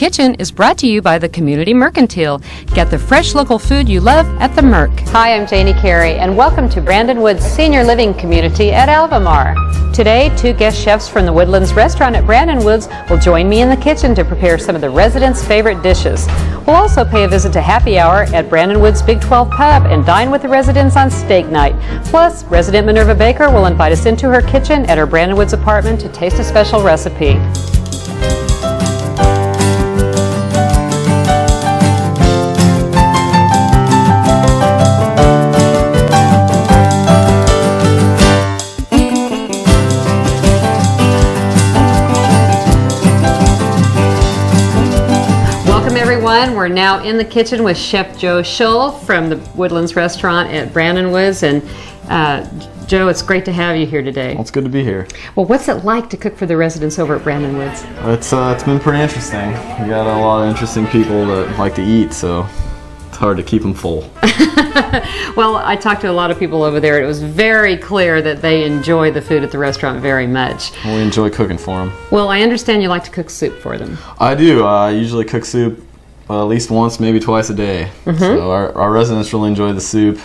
Kitchen is brought to you by the Community Mercantile. Get the fresh local food you love at the Merc. Hi, I'm Jayni Carey, and welcome to Brandon Woods Senior Living Community at Albemarle. Today, 2 guest chefs from the Woodlands restaurant at Brandon Woods will join me in the kitchen to prepare some of the residents' favorite dishes. We'll also pay a visit to Happy Hour at Brandon Woods Big 12 Pub and dine with the residents on steak night. Plus, resident Minerva Baker will invite us into her kitchen at her Brandon Woods apartment to taste a special recipe. We're now in the kitchen with Chef Joe Schull from the Woodlands restaurant at Brandon Woods. And Joe, it's great to have you here today. Well, it's good to be here. Well, what's it like to cook for the residents over at Brandon Woods? It's been pretty interesting. We got a lot of interesting people that like to eat, so it's hard to keep them full. Well, I talked to a lot of people over there. It was very clear that they enjoy the food at the restaurant very much. Well, we enjoy cooking for them. Well, I understand you like to cook soup for them. I do. I usually cook soup at least once, maybe twice a day. Mm-hmm. So our residents really enjoy the soup.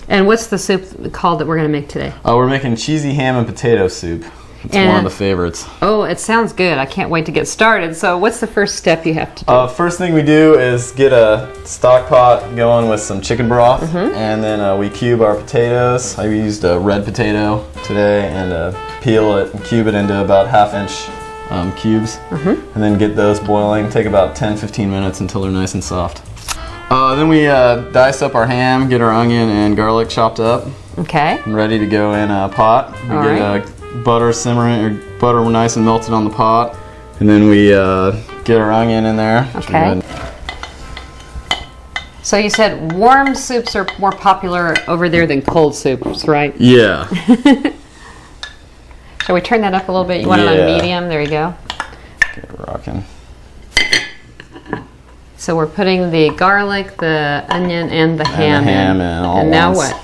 And what's the soup called that we're going to make today? We're making cheesy ham and potato soup. It's one of the favorites. Oh, it sounds good. I can't wait to get started. So what's the first step you have to do? First thing we do is get a stock pot going with some chicken broth, and then we cube our potatoes. I used a red potato today, and peel it and cube it into about half-inch cubes, and then get those boiling. Take about 10-15 minutes until they're nice and soft. Then we dice up our ham, get our onion and garlic chopped up. Okay. And ready to go in a pot. We get butter simmering, or butter nice and melted on the pot, and then we get our onion in there. Okay. So you said warm soups are more popular over there than cold soups, right? Yeah. Shall we turn that up a little bit? You want it on medium? There you go. Get it rocking. So we're putting the garlic, the onion, and the ham in. And now what?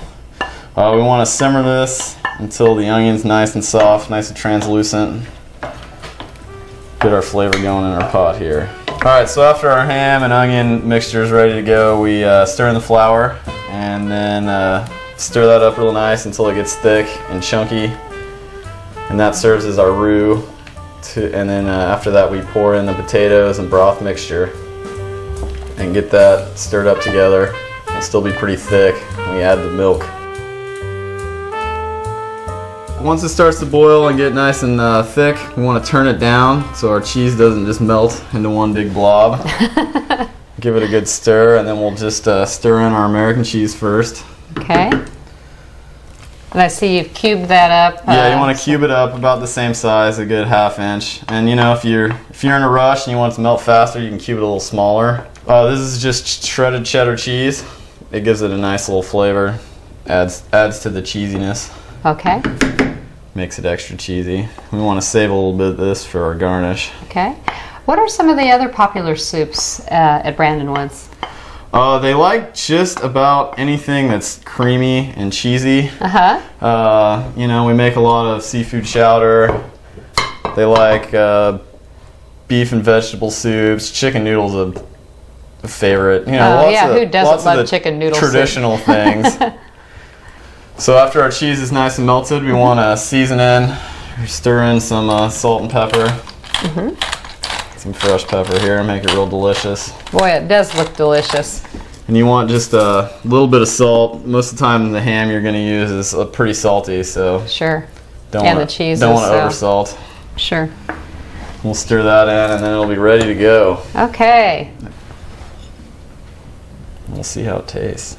We want to simmer this until the onion's nice and soft, nice and translucent. Get our flavor going in our pot here. Alright, so after our ham and onion mixture is ready to go, we stir in the flour and then stir that up real nice until it gets thick and chunky. And that serves as our roux. And then after that we pour in the potatoes and broth mixture and get that stirred up together. It'll still be pretty thick. And we add the milk. Once it starts to boil and get nice and thick, we want to turn it down so our cheese doesn't just melt into one big blob. Give it a good stir, and then we'll just stir in our American cheese first. Okay. And I see you've cubed that up. Yeah, you want to cube it up about the same size, a good half-inch. And you know, if you're in a rush and you want it to melt faster, you can cube it a little smaller. This is just shredded cheddar cheese. It gives it a nice little flavor. Adds to the cheesiness. Okay. Makes it extra cheesy. We want to save a little bit of this for our garnish. Okay. What are some of the other popular soups at Brandon Woods? They like just about anything that's creamy and cheesy. You know, we make a lot of seafood chowder. They like beef and vegetable soups. Chicken noodles a favorite. You know, who doesn't love chicken noodle traditional soup? Things. So after our cheese is nice and melted, we want to season in. We stir in some salt and pepper. Some fresh pepper here, make it real delicious. Boy, it does look delicious. And you want just a little bit of salt. Most of the time the ham you're going to use is pretty salty, so sure. Don't want to oversalt. Sure. We'll stir that in and then it'll be ready to go. Okay. We'll see how it tastes.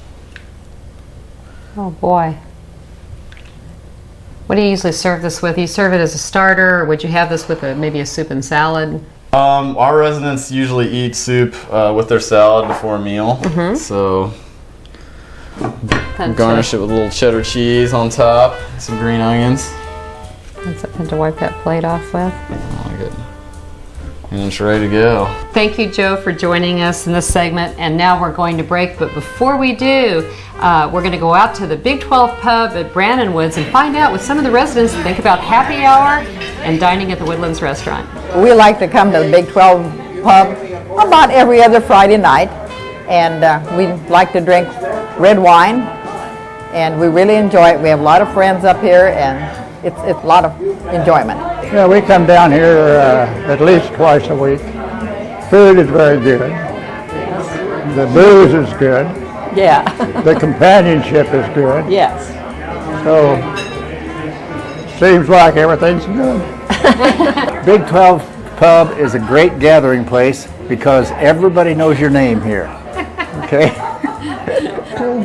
Oh boy. What do you usually serve this with? You serve it as a starter, or would you have this with maybe a soup and salad? Our residents usually eat soup with their salad before a meal. So garnish it with a little cheddar cheese on top, some green onions. That's something to wipe that plate off with. I like it. And it's ready to go. Thank you, Joe, for joining us in this segment. And now we're going to break. But before we do, we're going to go out to the Big 12 Pub at Brandon Woods and find out what some of the residents think about happy hour and dining at the Woodlands restaurant. We like to come to the Big 12 Pub about every other Friday night, and we like to drink red wine, and we really enjoy it. We have a lot of friends up here, and it's a lot of enjoyment. Yeah, we come down here at least twice a week. Food is very good. The booze is good. Yeah. The companionship is good. Yes. So, seems like everything's good. Big 12 Pub is a great gathering place because everybody knows your name here. Okay?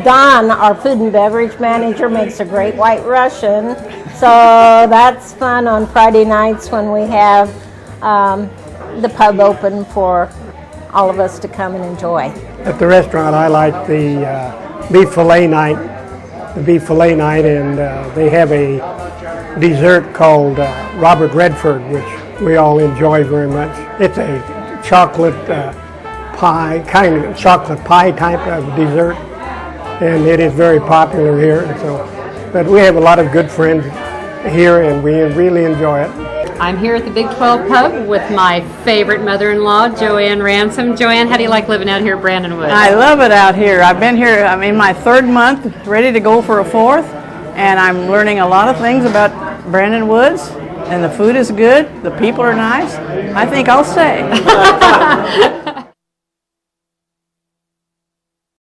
Don, our food and beverage manager, makes a great White Russian. So that's fun on Friday nights when we have the pub open for all of us to come and enjoy. At the restaurant, I like the beef fillet night. The beef fillet night, and they have a dessert called Robert Redford, which we all enjoy very much. It's a chocolate pie, kind of chocolate pie type of dessert, and it is very popular here. And so, but we have a lot of good friends here, and we really enjoy it. I'm here at the Big 12 Pub with my favorite mother-in-law, Joanne Ransom. Joanne, how do you like living out here at Brandon Woods? I love it out here. I've been here, I'm in my third month, ready to go for a fourth, and I'm learning a lot of things about Brandon Woods, and the food is good, the people are nice. I think I'll stay.